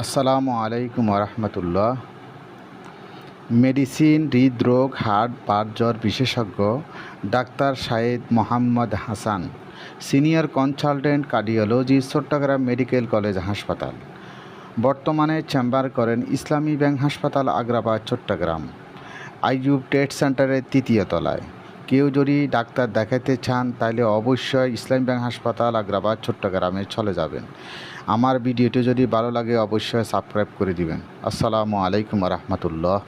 আসসালামু আলাইকুম রহমতুল্লাহ। মেডিসিন, হৃদরোগ, হার্ট, পাট জ্বর বিশেষজ্ঞ doctor Shahed Mohammad Hasan, senior consultant cardiology, Chattogram medical college হাসপাতাল। বর্তমানে চেম্বার করেন ইসলামী ব্যাংক হাসপাতাল, আগ্রাবাদ, চট্টগ্রাম, আইয়ুব ট্রেড সেন্টারের 3য় তলায়। কেউ যদি ডাক্তার দেখাতে চান তাহলে অবশ্যই ইসলামী ব্যাংক হাসপাতাল, আগ্রাবাদ, চট্টগ্রামে চলে যাবেন। আমার ভিডিওটি যদি ভালো লাগে অবশ্যই সাবস্ক্রাইব করে দিবেন। আসসালামু আলাইকুম রহমতুল্লাহ।